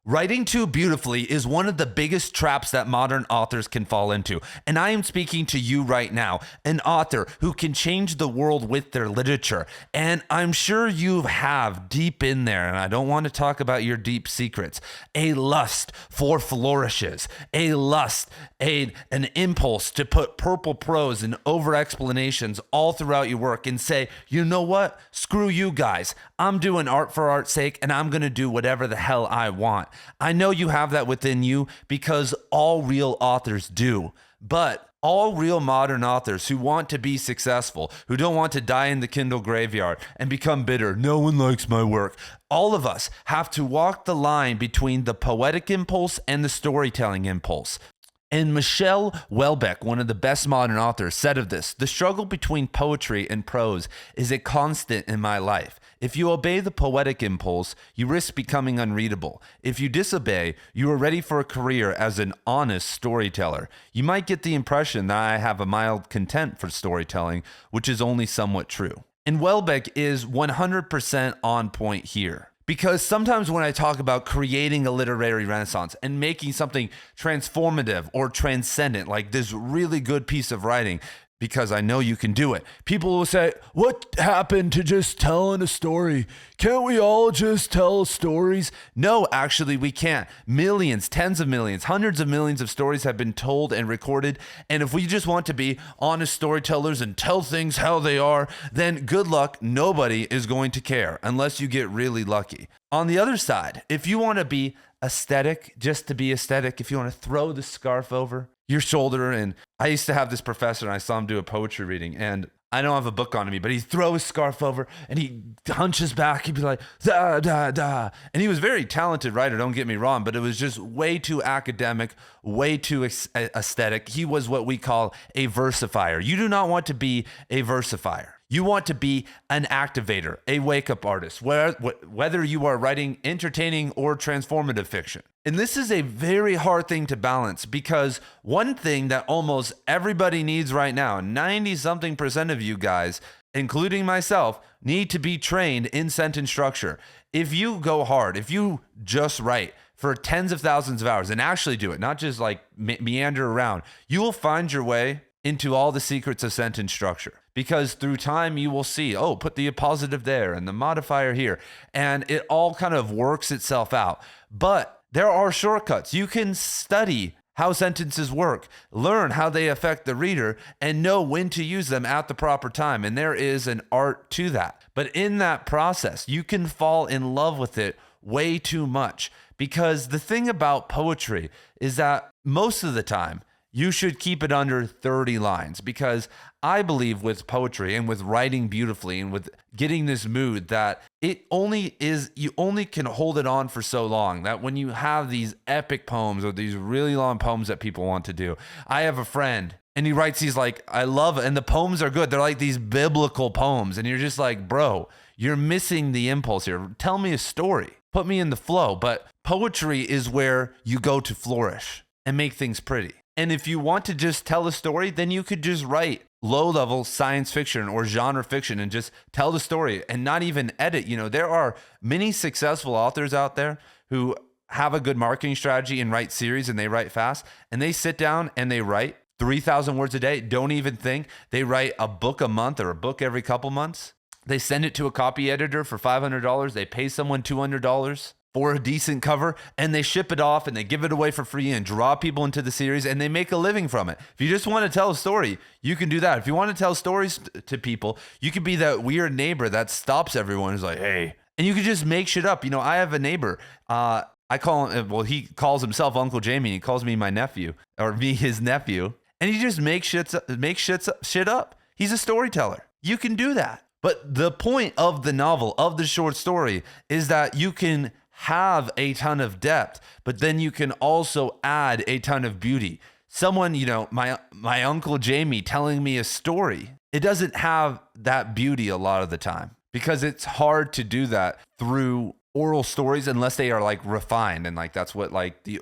Writing too beautifully is one of the biggest traps that modern authors can fall into. And I am speaking to you right now, an author who can change the world with their literature. And I'm sure you have deep in there, and I don't want to talk about your deep secrets, a lust for flourishes, an impulse to put purple prose and over explanations all throughout your work and say, you know what? Screw you guys. I'm doing art for art's sake, and I'm going to do whatever the hell I want. I know you have that within you because all real authors do. But all real modern authors who want to be successful, who don't want to die in the Kindle graveyard and become bitter, no one likes my work. All of us have to walk the line between the poetic impulse and the storytelling impulse. And Michel Houellebecq, one of the best modern authors, said of this, the struggle between poetry and prose is a constant in my life. If you obey the poetic impulse, you risk becoming unreadable. If you disobey, you are ready for a career as an honest storyteller. You might get the impression that I have a mild contempt for storytelling, which is only somewhat true. And Houellebecq is 100% on point here. Because sometimes when I talk about creating a literary renaissance and making something transformative or transcendent, like this really good piece of writing, because I know you can do it, people will say, what happened to just telling a story? Can't we all just tell stories? No, actually we can't. Millions, tens of millions, hundreds of millions of stories have been told and recorded. And if we just want to be honest storytellers and tell things how they are, then good luck, nobody is going to care unless you get really lucky. On the other side, if you want to be aesthetic, just to be aesthetic, if you want to throw the scarf over your shoulder, and I used to have this professor and I saw him do a poetry reading, and I don't have a book on me, but he'd throw his scarf over and he hunches back. He'd be like, da, da, da. And he was a very talented writer, don't get me wrong, but it was just way too academic, way too aesthetic. He was what we call a versifier. You do not want to be a versifier. You want to be an activator, a wake-up artist, whether you are writing entertaining or transformative fiction. And this is a very hard thing to balance because one thing that almost everybody needs right now, 90-something% of you guys, including myself, need to be trained in sentence structure. If you go hard, if you just write for tens of thousands of hours and actually do it, not just like meander around, you will find your way into all the secrets of sentence structure. Because through time, you will see, oh, put the appositive there and the modifier here. And it all kind of works itself out. But there are shortcuts. You can study how sentences work, learn how they affect the reader, and know when to use them at the proper time. And there is an art to that. But in that process, you can fall in love with it way too much. Because the thing about poetry is that most of the time, you should keep it under 30 lines, because I believe with poetry and with writing beautifully and with getting this mood that you only can hold it on for so long, that when you have these epic poems or these really long poems that people want to do. I have a friend and he writes these I love it. And the poems are good. They're like these biblical poems. And you're just like, bro, you're missing the impulse here. Tell me a story. Put me in the flow. But poetry is where you go to flourish and make things pretty. And if you want to just tell a story, then you could just write low-level science fiction or genre fiction and just tell the story and not even edit. You know, there are many successful authors out there who have a good marketing strategy and write series and they write fast and they sit down and they write 3,000 words a day, don't even think. They write a book a month or a book every couple months. They send it to a copy editor for $500. They pay someone $200 for a decent cover, and they ship it off and they give it away for free and draw people into the series, and they make a living from it. If you just want to tell a story, you can do that. If you want to tell stories to people, you could be that weird neighbor that stops everyone who's like, hey, and you could just make shit up. You know, I have a neighbor, I call him, well, he calls himself Uncle Jamie. He calls me my nephew, or me his nephew, and he just makes shit up. He's a storyteller. You can do that. But the point of the novel, of the short story, is that you can have a ton of depth, but then you can also add a ton of beauty. Someone, you know, my Uncle Jamie telling me a story, it doesn't have that beauty a lot of the time because it's hard to do that through oral stories unless they are like refined, and like that's what like the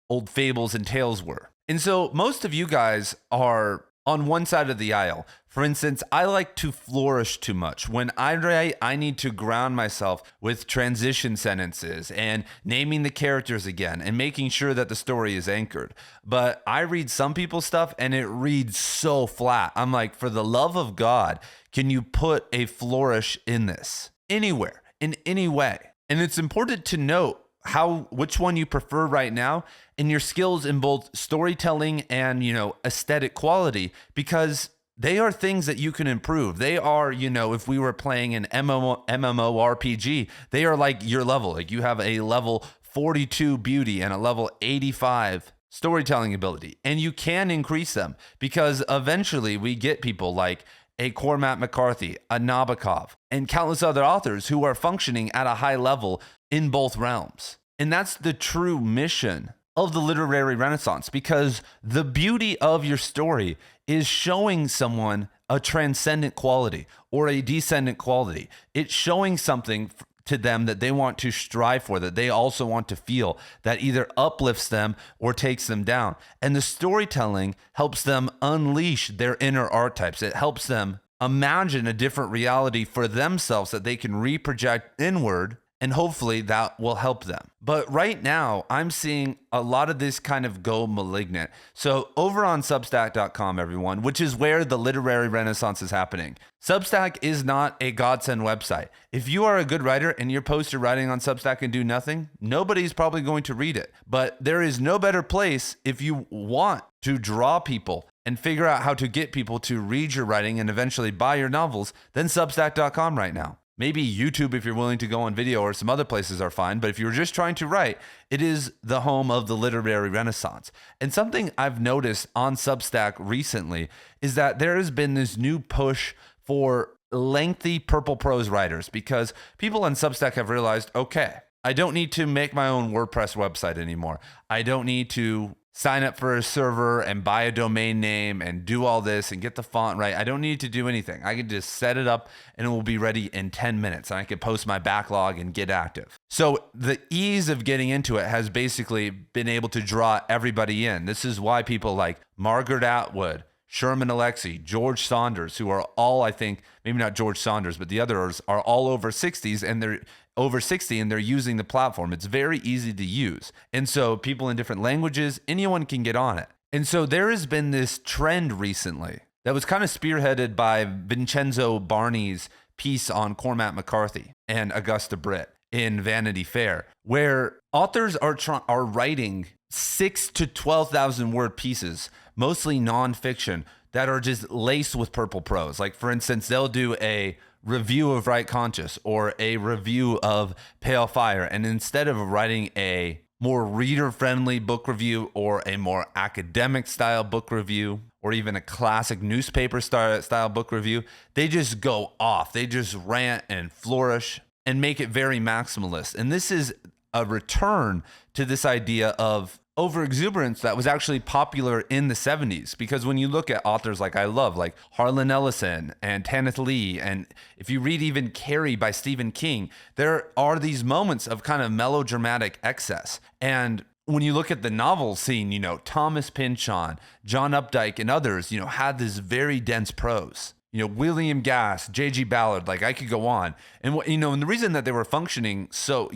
old fables and tales were. And so most of you guys are on one side of the aisle. For instance, I like to flourish too much. When I write, I need to ground myself with transition sentences and naming the characters again and making sure that the story is anchored. But I read some people's stuff and it reads so flat. I'm like, for the love of God, can you put a flourish in this? Anywhere, in any way. And it's important to note which one you prefer right now in your skills in both storytelling and, aesthetic quality, because they are things that you can improve. They are, if we were playing an MMORPG, they are like your level. Like you have a level 42 beauty and a level 85 storytelling ability, and you can increase them because eventually we get people like a Cormac McCarthy, a Nabokov, and countless other authors who are functioning at a high level in both realms. And that's the true mission of the literary renaissance, because the beauty of your story is showing someone a transcendent quality or a descendant quality. It's showing something to them that they want to strive for, that they also want to feel, that either uplifts them or takes them down. And the storytelling helps them unleash their inner archetypes. It helps them imagine a different reality for themselves that they can reproject inward, and hopefully that will help them. But right now, I'm seeing a lot of this kind of go malignant. So over on Substack.com, everyone, which is where the literary renaissance is happening. Substack is not a godsend website. If you are a good writer and your posts are writing on Substack and do nothing, nobody's probably going to read it. But there is no better place if you want to draw people and figure out how to get people to read your writing and eventually buy your novels than Substack.com right now. Maybe YouTube, if you're willing to go on video, or some other places are fine. But if you're just trying to write, it is the home of the literary renaissance. And something I've noticed on Substack recently is that there has been this new push for lengthy purple prose writers, because people on Substack have realized, okay, I don't need to make my own WordPress website anymore. I don't need to sign up for a server and buy a domain name and do all this and get the font right. I don't need to do anything. I can just set it up and it will be ready in 10 minutes. And I can post my backlog and get active. So the ease of getting into it has basically been able to draw everybody in. This is why people like Margaret Atwood, Sherman Alexie, George Saunders, who are all, I think, maybe not George Saunders, but the others are all over 60s, and they're over 60 and they're using the platform. It's very easy to use. And so people in different languages, anyone can get on it. And so there has been this trend recently that was kind of spearheaded by Vincenzo Barney's piece on Cormac McCarthy and Augusta Britt in Vanity Fair, where authors are writing 6,000 to 12,000 word pieces, mostly nonfiction, that are just laced with purple prose. Like, for instance, they'll do a review of Right Conscious or a review of Pale Fire, and instead of writing a more reader-friendly book review or a more academic-style book review or even a classic newspaper-style book review, they just go off. They just rant and flourish and make it very maximalist. And this is a return to this idea of overexuberance that was actually popular in the 70s, because when you look at authors like I love, like Harlan Ellison and Tanith Lee, and if you read even Carrie by Stephen King, there are these moments of kind of melodramatic excess. And when you look at the novel scene, Thomas Pynchon, John Updike, and others, had this very dense prose. William Gass, J.G. Ballard, like I could go on. And and the reason that they were functioning so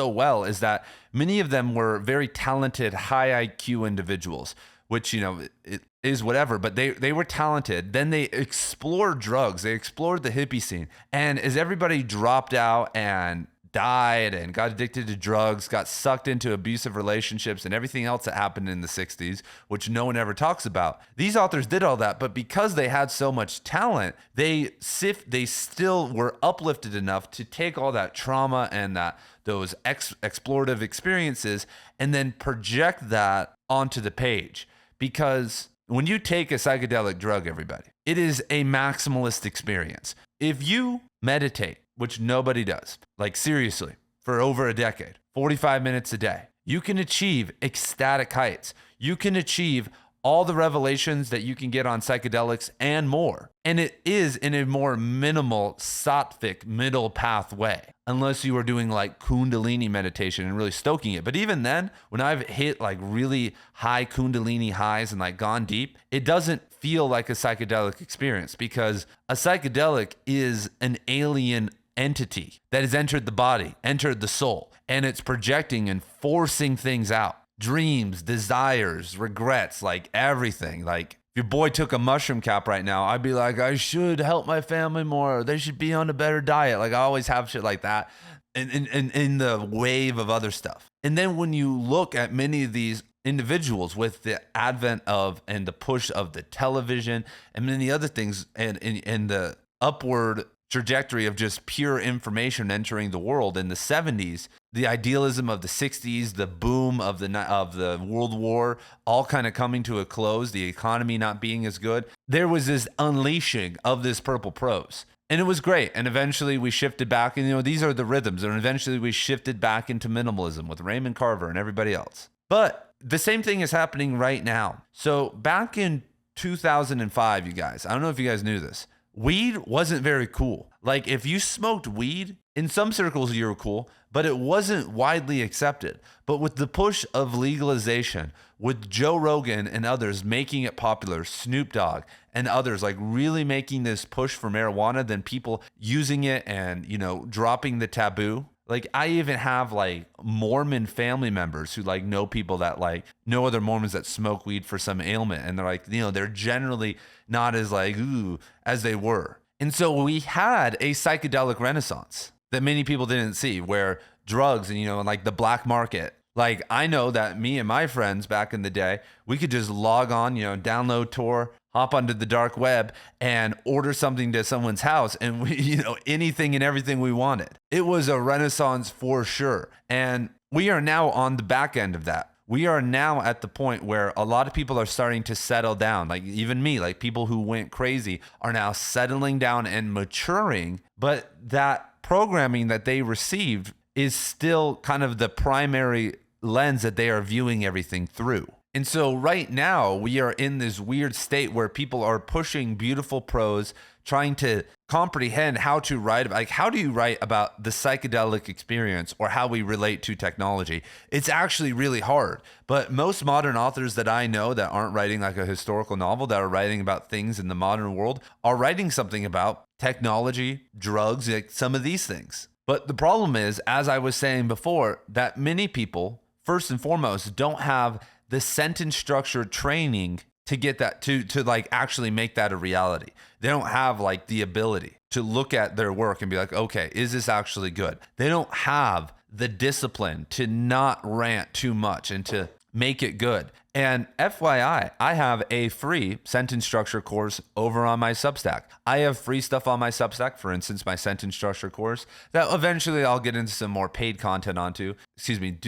well is that many of them were very talented, high IQ individuals, which, it is whatever, but they were talented. Then they explored drugs. They explored the hippie scene. And as everybody dropped out and died and got addicted to drugs, got sucked into abusive relationships and everything else that happened in the 60s, which no one ever talks about. These authors did all that, but because they had so much talent, they still were uplifted enough to take all that trauma and those explorative experiences and then project that onto the page. Because when you take a psychedelic drug, everybody, it is a maximalist experience. If you meditate, which nobody does, like seriously, for over a decade, 45 minutes a day, you can achieve ecstatic heights. You can achieve all the revelations that you can get on psychedelics and more. And it is in a more minimal, sattvic middle path way, unless you are doing like Kundalini meditation and really stoking it. But even then, when I've hit like really high Kundalini highs and like gone deep, it doesn't feel like a psychedelic experience, because a psychedelic is an alien entity that has entered the body, entered the soul, and it's projecting and forcing things out. Dreams, desires, regrets, like everything. Like if your boy took a mushroom cap right now, I'd be like, I should help my family more. They should be on a better diet. Like I always have shit like that in the wave of other stuff. And then when you look at many of these individuals with the advent of and the push of the television and many other things and the upward trajectory of just pure information entering the world in the 70s, the idealism of the 60s, the boom of the World War, all kind of coming to a close, the economy not being as good, there was this unleashing of this purple prose. And it was great. And eventually we shifted back, and these are the rhythms, and eventually we shifted back into minimalism with Raymond Carver and everybody else. But the same thing is happening right now. So back in 2005, you guys, I don't know if you guys knew this, weed wasn't very cool. Like if you smoked weed, in some circles you were cool, but it wasn't widely accepted. But with the push of legalization, with Joe Rogan and others making it popular, Snoop Dogg and others like really making this push for marijuana, then people using it and, dropping the taboo. Like I even have like Mormon family members who like know people that like know other Mormons that smoke weed for some ailment. And they're like, they're generally not as like, ooh, as they were. And so we had a psychedelic renaissance that many people didn't see, where drugs and, like the black market. Like I know that me and my friends back in the day, we could just log on, download Tor, hop onto the dark web and order something to someone's house, and we, anything and everything we wanted. It was a renaissance for sure. And we are now on the back end of that. We are now at the point where a lot of people are starting to settle down. Like even me, like people who went crazy are now settling down and maturing, but that programming that they received is still kind of the primary lens that they are viewing everything through. And so right now we are in this weird state where people are pushing beautiful prose, trying to comprehend how to write, like how do you write about the psychedelic experience or how we relate to technology? It's actually really hard. But most modern authors that I know that aren't writing like a historical novel, that are writing about things in the modern world, are writing something about technology, drugs, like some of these things. But the problem is, as I was saying before, that many people, first and foremost, don't have the sentence structure training to get that to like actually make that a reality. They don't have like the ability to look at their work and be like, okay, is this actually good? They don't have the discipline to not rant too much and to make it good. And FYI, I have a free sentence structure course over on my Substack. I have free stuff on my Substack, for instance, my sentence structure course, that eventually I'll get into some more paid content do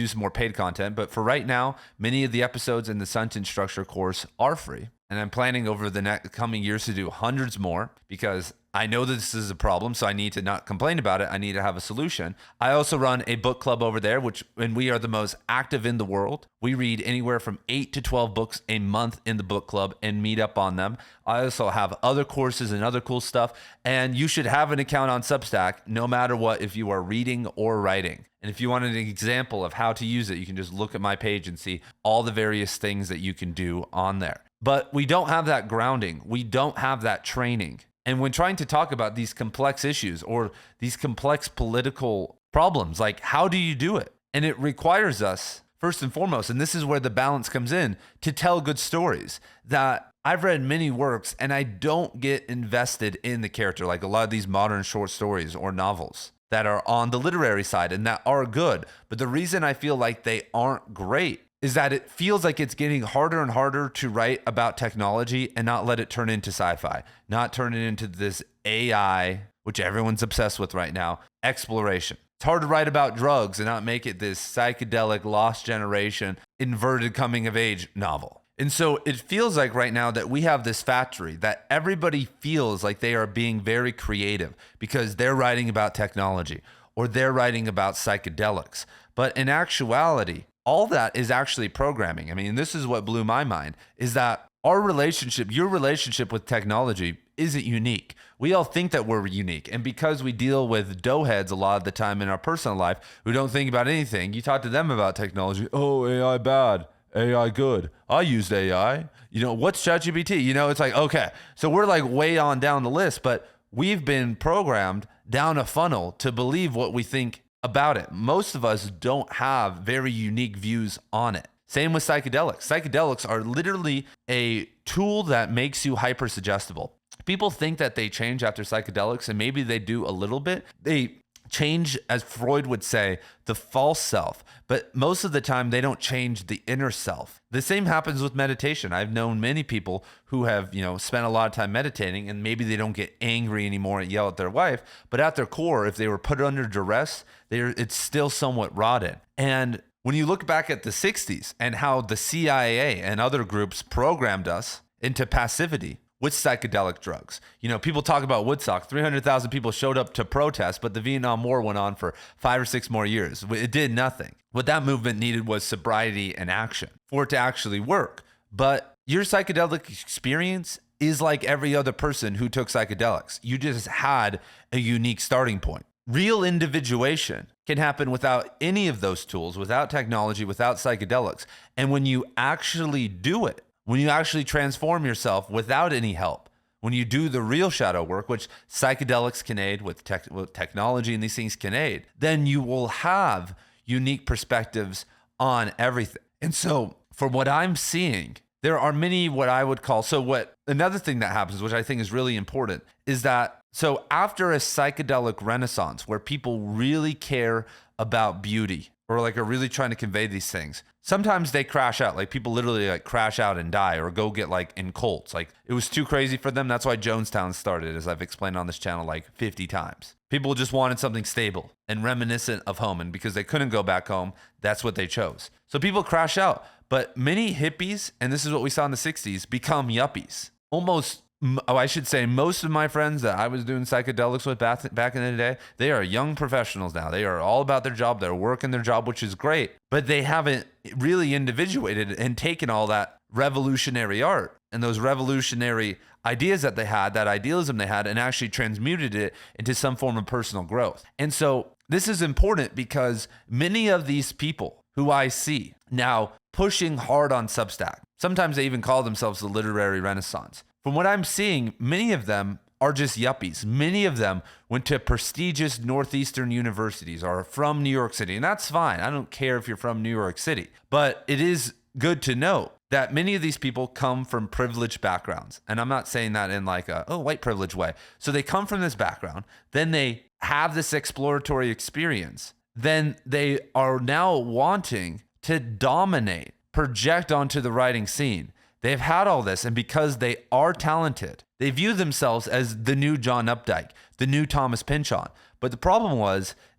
some more paid content. But for right now, many of the episodes in the sentence structure course are free. And I'm planning over the next coming years to do hundreds more, because I know that this is a problem, so I need to not complain about it. I need to have a solution. I also run a book club over there, and we are the most active in the world. We read anywhere from 8 to 12 books a month in the book club and meet up on them. I also have other courses and other cool stuff. And you should have an account on Substack, no matter what, if you are reading or writing. And if you want an example of how to use it, you can just look at my page and see all the various things that you can do on there. But we don't have that grounding. We don't have that training. And when trying to talk about these complex issues or these complex political problems, like how do you do it? And it requires us, first and foremost, and this is where the balance comes in, to tell good stories. That I've read many works and I don't get invested in the character, like a lot of these modern short stories or novels that are on the literary side and that are good. But the reason I feel like they aren't great is that it feels like it's getting harder and harder to write about technology and not let it turn into sci-fi, not turn it into this AI, which everyone's obsessed with right now, exploration. It's hard to write about drugs and not make it this psychedelic lost generation, inverted coming of age novel. And so it feels like right now that we have this factory that everybody feels like they are being very creative because they're writing about technology or they're writing about psychedelics. But in actuality, all that is actually programming. I mean, this is what blew my mind, is that our relationship, your relationship with technology isn't unique. We all think that we're unique. And because we deal with doughheads a lot of the time in our personal life who don't think about anything, you talk to them about technology, oh, AI bad. AI good. I used AI. What's ChatGPT? It's like, okay. So we're like way on down the list, but we've been programmed down a funnel to believe what we think about it. Most of us don't have very unique views on it. Same with psychedelics. Psychedelics are literally a tool that makes you hyper suggestible. People think that they change after psychedelics, and maybe they do a little bit. They change, as Freud would say, the false self, but most of the time they don't change the inner self. The same happens with meditation. I've known many people who have, spent a lot of time meditating, and maybe they don't get angry anymore and yell at their wife, but at their core, if they were put under duress, it's still somewhat rotten. And when you look back at the 60s and how the CIA and other groups programmed us into passivity with psychedelic drugs. People talk about Woodstock. 300,000 people showed up to protest, but the Vietnam War went on for 5 or 6 more years. It did nothing. What that movement needed was sobriety and action for it to actually work. But your psychedelic experience is like every other person who took psychedelics. You just had a unique starting point. Real individuation can happen without any of those tools, without technology, without psychedelics. And when you actually do it, when you actually transform yourself without any help, when you do the real shadow work, which psychedelics can aid with technology and these things can aid, then you will have unique perspectives on everything. And so from what I'm seeing, there are many what I would call, another thing that happens, which I think is really important, is that so after a psychedelic renaissance where people really care about beauty or like are really trying to convey these things, sometimes they crash out. Like people literally like crash out and die or go get like in cults. Like it was too crazy for them. That's why Jonestown started, as I've explained on this channel like 50 times. People just wanted something stable and reminiscent of home. And because they couldn't go back home, that's what they chose. So people crash out. But many hippies, and this is what we saw in the 60s, become yuppies. I should say most of my friends that I was doing psychedelics with back in the day, they are young professionals now. They are all about their job. They're working their job, which is great. But they haven't really individuated and taken all that revolutionary art and those revolutionary ideas that they had, that idealism they had, and actually transmuted it into some form of personal growth. And so this is important because many of these people who I see now pushing hard on Substack, sometimes they even call themselves the literary renaissance. From what I'm seeing, many of them are just yuppies. Many of them went to prestigious Northeastern universities or are from New York City, and that's fine. I don't care if you're from New York City, but it is good to know that many of these people come from privileged backgrounds. And I'm not saying that in like a, white privilege way. So they come from this background, then they have this exploratory experience, then they are now wanting to dominate, project onto the writing scene. They've had all this, and because they are talented, they view themselves as the new John Updike, the new Thomas Pynchon. But the problem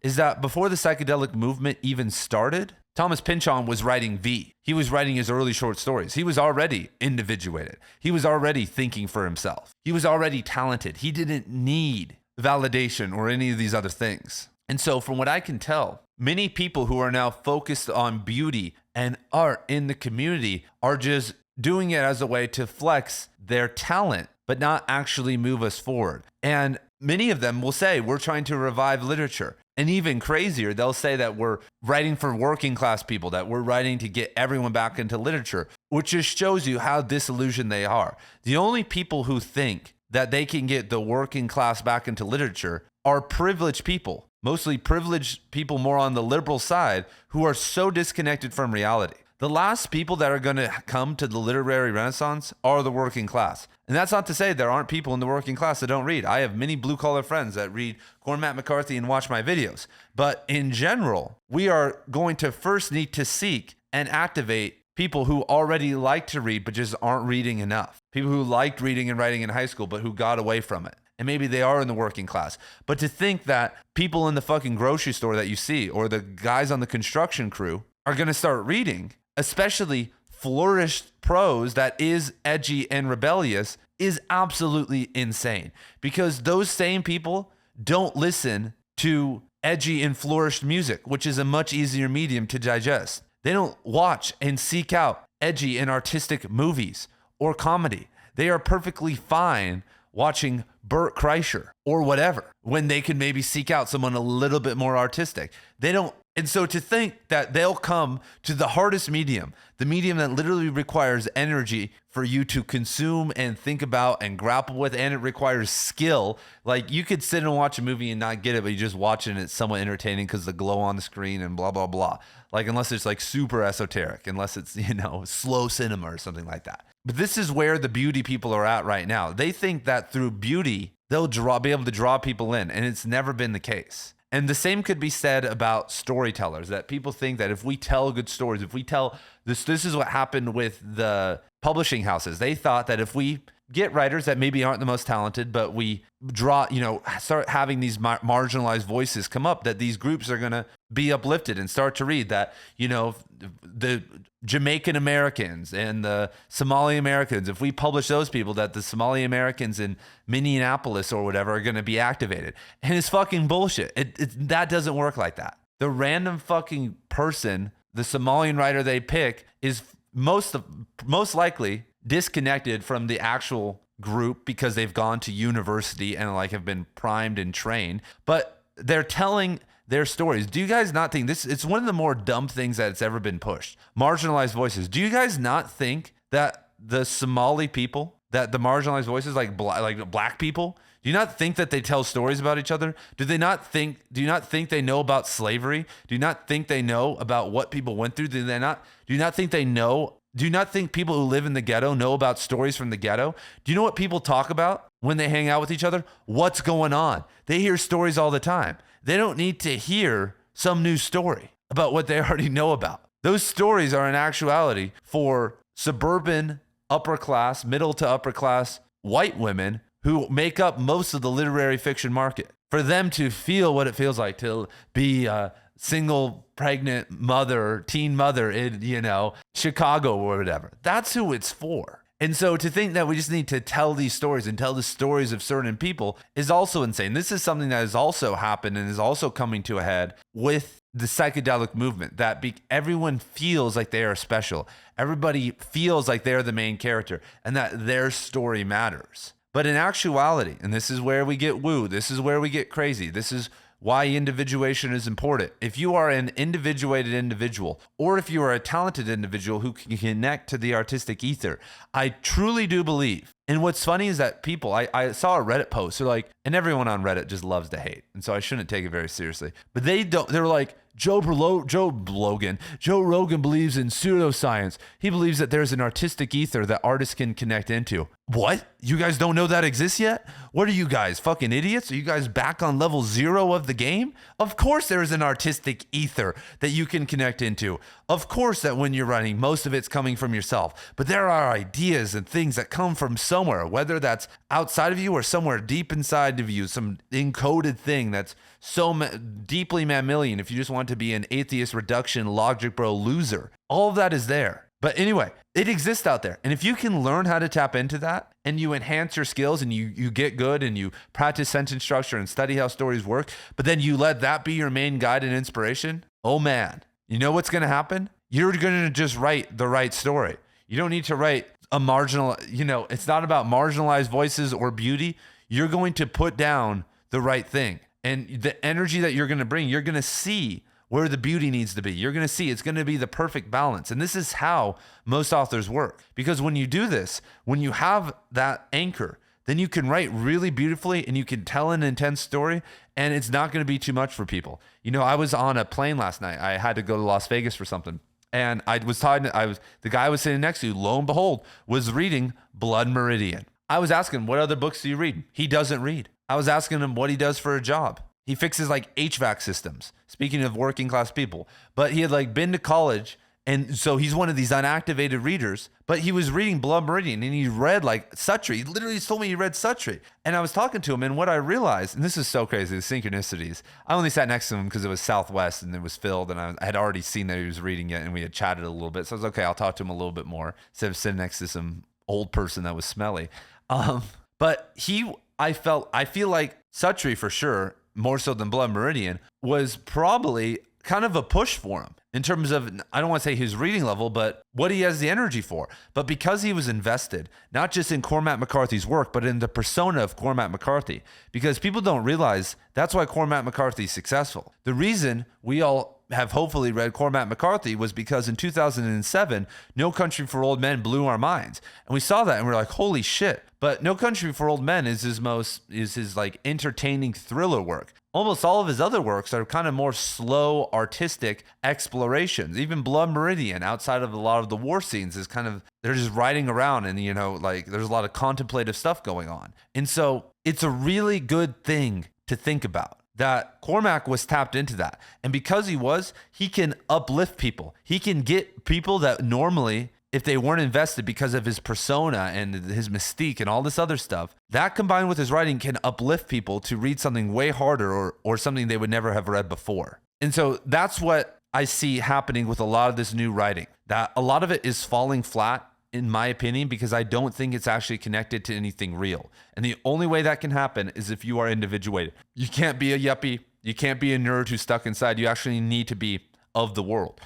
is that before the psychedelic movement even started, Thomas Pynchon was writing V. He was writing his early short stories. He was already individuated. He was already thinking for himself. He was already talented. He didn't need validation or any of these other things. And so from what I can tell, many people who are now focused on beauty and art in the community are just doing it as a way to flex their talent, but not actually move us forward. And many of them will say, we're trying to revive literature. And even crazier, they'll say that we're writing for working class people, that we're writing to get everyone back into literature, which just shows you how disillusioned they are. The only people who think that they can get the working class back into literature are privileged people, mostly privileged people more on the liberal side, who are so disconnected from reality. The last people that are going to come to the literary renaissance are the working class. And that's not to say there aren't people in the working class that don't read. I have many blue-collar friends that read Cormac McCarthy and watch my videos. But in general, we are going to first need to seek and activate people who already like to read but just aren't reading enough. People who liked reading and writing in high school but who got away from it. And maybe they are in the working class. But to think that people in the fucking grocery store that you see or the guys on the construction crew are going to start reading, especially flourished prose that is edgy and rebellious, is absolutely insane. Because those same people don't listen to edgy and flourished music, which is a much easier medium to digest. They don't watch and seek out edgy and artistic movies or comedy. They are perfectly fine watching Bert Kreischer or whatever when they can maybe seek out someone a little bit more artistic. They don't And so to think that they'll come to the hardest medium, the medium that literally requires energy for you to consume and think about and grapple with, and it requires skill. Like you could sit and watch a movie and not get it, but you just watch it and it's somewhat entertaining because the glow on the screen and blah, blah, blah. Like unless it's like super esoteric, unless it's, slow cinema or something like that. But this is where the beauty people are at right now. They think that through beauty, they'll be able to draw people in, and it's never been the case. And the same could be said about storytellers, that people think that if we tell good stories, if we tell this is what happened with the publishing houses. They thought that if we get writers that maybe aren't the most talented, but we draw, start having these marginalized voices come up, that these groups are going to be uplifted and start to read that, the Jamaican Americans and the Somali Americans, if we publish those people, that the Somali Americans in Minneapolis or whatever are going to be activated. And it's fucking bullshit. That doesn't work like that. The random fucking person, the Somalian writer they pick, is most likely disconnected from the actual group because they've gone to university and have been primed and trained, but they're telling their stories. Do you guys not think it's one of the more dumb things that's ever been pushed? Marginalized voices. Do you guys not think that the Somali people, that the marginalized voices, like black people, do you not think that they tell stories about each other? Do you not think they know about slavery? Do you not think they know about what people went through? Do you not think they know? Do you not think people who live in the ghetto know about stories from the ghetto? Do you know what people talk about when they hang out with each other? What's going on? They hear stories all the time. They don't need to hear some new story about what they already know about. Those stories are in actuality for suburban, upper class, middle to upper class white women who make up most of the literary fiction market. For them to feel what it feels like to be a single pregnant mother, teen mother in, Chicago or whatever. That's who it's for. And so to think that we just need to tell these stories and tell the stories of certain people is also insane. This is something that has also happened and is also coming to a head with the psychedelic movement, that everyone feels like they are special. Everybody feels like they're the main character and that their story matters. But in actuality, and this is where we get woo, this is where we get crazy, this is why individuation is important. If you are an individuated individual, or if you are a talented individual who can connect to the artistic ether, I truly do believe. And what's funny is that people, I saw a Reddit post, they're like, and everyone on Reddit just loves to hate. And so I shouldn't take it very seriously. But they were like, Joe Rogan believes in pseudoscience. He believes that there's an artistic ether that artists can connect into. What? You guys don't know that exists yet? What are you guys, fucking idiots? Are you guys back on level 0 of the game? Of course there is an artistic ether that you can connect into. Of course that when you're writing, most of it's coming from yourself. But there are ideas and things that come from somewhere, whether that's outside of you or somewhere deep inside of you, some encoded thing that's so deeply mammalian. If you just want to be an atheist reduction logic bro loser, all of that is there. But anyway, it exists out there. And if you can learn how to tap into that and you enhance your skills and you get good and you practice sentence structure and study how stories work, but then you let that be your main guide and inspiration, oh man, you know what's going to happen? You're going to just write the right story. You don't need to write a marginal, it's not about marginalized voices or beauty. You're going to put down the right thing. And the energy that you're going to bring, you're going to see where the beauty needs to be. You're going to see it's going to be the perfect balance. And this is how most authors work. Because when you do this, when you have that anchor, then you can write really beautifully and you can tell an intense story and it's not going to be too much for people. I was on a plane last night. I had to go to Las Vegas for something. And the guy I was sitting next to, lo and behold, was reading Blood Meridian. I was asking, what other books do you read? He doesn't read. I was asking him what he does for a job. He fixes HVAC systems. Speaking of working class people, but he had been to college. And so he's one of these unactivated readers, but he was reading Blood Meridian and he read Suttree. He literally told me he read Suttree. And I was talking to him and what I realized, and this is so crazy, the synchronicities. I only sat next to him because it was Southwest and it was filled and I had already seen that he was reading it and we had chatted a little bit. So I was okay, I'll talk to him a little bit more instead of sitting next to some old person that was smelly. But I feel like Suttree for sure, more so than Blood Meridian, was probably kind of a push for him in terms of, I don't want to say his reading level, but what he has the energy for. But because he was invested, not just in Cormac McCarthy's work, but in the persona of Cormac McCarthy, because people don't realize that's why Cormac McCarthy is successful. The reason we all have hopefully read Cormac McCarthy was because in 2007, No Country for Old Men blew our minds. And we saw that and we're like, holy shit. But No Country for Old Men is his like entertaining thriller work. Almost all of his other works are kind of more slow, artistic explorations. Even Blood Meridian, outside of a lot of the war scenes, is kind of, they're just riding around and, you know, like there's a lot of contemplative stuff going on. And so it's a really good thing to think about that Cormac was tapped into that. And because he can uplift people. He can get people that normally, if they weren't invested because of his persona and his mystique and all this other stuff, that combined with his writing can uplift people to read something way harder or something they would never have read before. And so that's what I see happening with a lot of this new writing, that a lot of it is falling flat, in my opinion, because I don't think it's actually connected to anything real. And the only way that can happen is if you are individuated. You can't be a yuppie. You can't be a nerd who's stuck inside. You actually need to be of the world.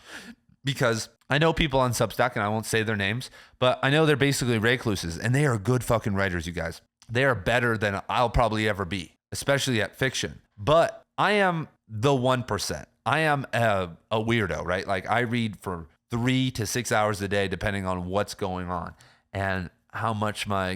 Because I know people on Substack, and I won't say their names, but I know they're basically recluses, and they are good fucking writers, you guys. They are better than I'll probably ever be, especially at fiction. But I am the 1%. I am a weirdo, right? Like I read for 3 to 6 hours a day, depending on what's going on and how much my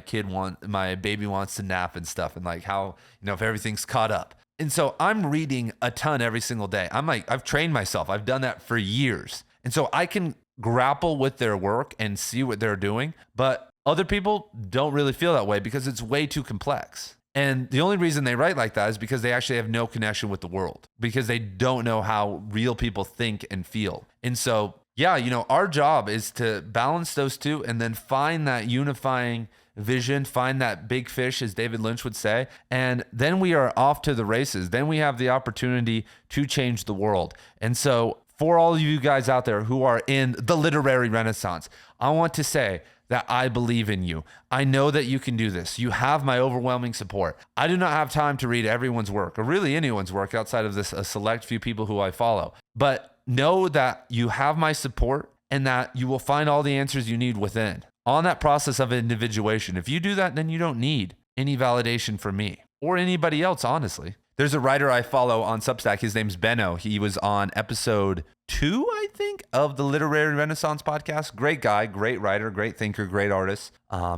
baby wants to nap and stuff. And like how, you know, if everything's caught up. And so I'm reading a ton every single day. I've trained myself. I've done that for years. And so I can grapple with their work and see what they're doing. But other people don't really feel that way because it's way too complex. And the only reason they write like that is because they actually have no connection with the world, because they don't know how real people think and feel. And so, yeah, you know, our job is to balance those two and then find that unifying vision, find that big fish, as David Lynch would say. And then we are off to the races. Then we have the opportunity to change the world. And so for all of you guys out there who are in the literary renaissance, I want to say that I believe in you. I know that you can do this. You have my overwhelming support. I do not have time to read everyone's work or really anyone's work outside of this, a select few people who I follow. But know that you have my support and that you will find all the answers you need within on that process of individuation. If you do that, then you don't need any validation from me or anybody else, honestly. There's a writer I follow on Substack. His name's Benno. He was on episode 2, I think, of the Literary Renaissance podcast. Great guy, great writer, great thinker, great artist.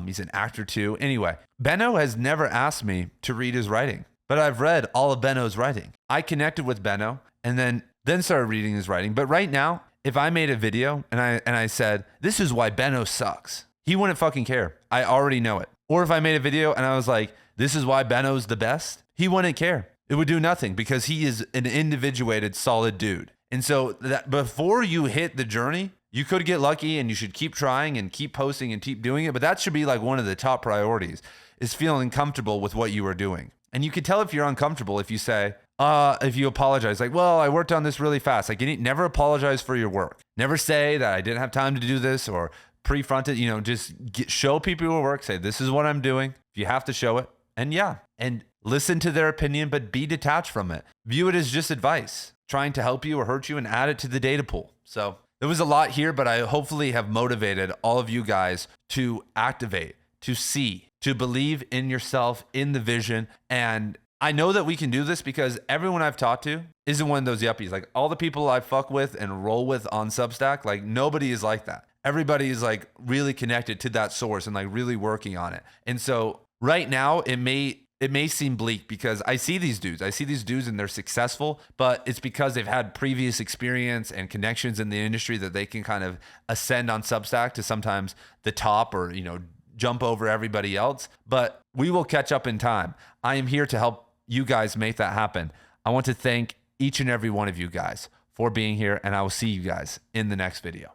He's an actor too. Anyway, Benno has never asked me to read his writing, but I've read all of Benno's writing. I connected with Benno and then started reading his writing. But right now, if I made a video and I said, this is why Benno sucks, he wouldn't fucking care. I already know it. Or if I made a video and I was like, this is why Benno's the best, he wouldn't care. It would do nothing because he is an individuated, solid dude. And so that before you hit the journey, you could get lucky and you should keep trying and keep posting and keep doing it. But that should be like one of the top priorities, is feeling comfortable with what you are doing. And you can tell if you're uncomfortable if you say, if you apologize, like, well, I worked on this really fast. Like, you never apologize for your work. Never say that I didn't have time to do this or pre-front it. You know, just show people your work. Say, this is what I'm doing. If you have to show it. And yeah, and listen to their opinion, but be detached from it. View it as just advice, trying to help you or hurt you, and add it to the data pool. So there was a lot here, but I hopefully have motivated all of you guys to activate, to see, to believe in yourself, in the vision. And I know that we can do this because everyone I've talked to isn't one of those yuppies. Like all the people I fuck with and roll with on Substack, like nobody is like that. Everybody is like really connected to that source and like really working on it. And so right now it may seem bleak because I see these dudes and they're successful, but it's because they've had previous experience and connections in the industry that they can kind of ascend on Substack to sometimes the top or, you know, jump over everybody else. But we will catch up in time. I am here to help you guys make that happen. I want to thank each and every one of you guys for being here, and I will see you guys in the next video.